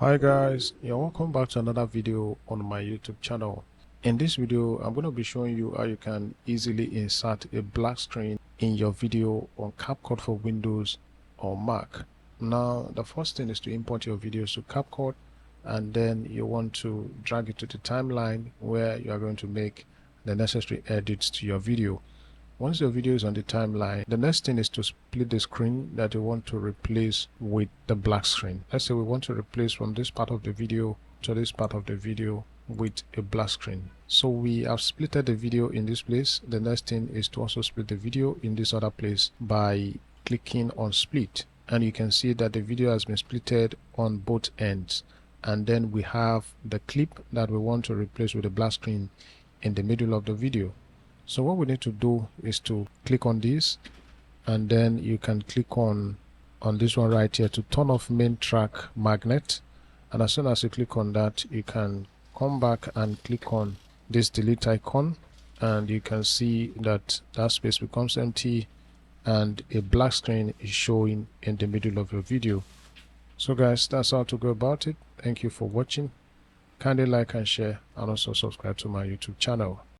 Hi guys, welcome back to another video on my YouTube channel. In this video, I'm going to be showing you how you can easily insert a black screen in your video on CapCut for Windows or Mac. Now, the first thing is to import your videos to CapCut, and then you want to drag it to the timeline where you are going to make the necessary edits to your video. Once your video is on the timeline, the next thing is to split the screen that you want to replace with the black screen. Let's say we want to replace from this part of the video to this part of the video with a black screen. So we have splitted the video in this place. The next thing is to also split the video in this other place by clicking on split. And you can see that the video has been splitted on both ends. And then we have the clip that we want to replace with the black screen in the middle of the video. So what we need to do is to click on this, and then you can click on this one right here to turn off main track magnet. And as soon as you click on that, you can come back and click on this delete icon, and you can see that that space becomes empty and a black screen is showing in the middle of your video. So guys, that's how to go about it. Thank you for watching. Kindly like and share, and also subscribe to my YouTube channel.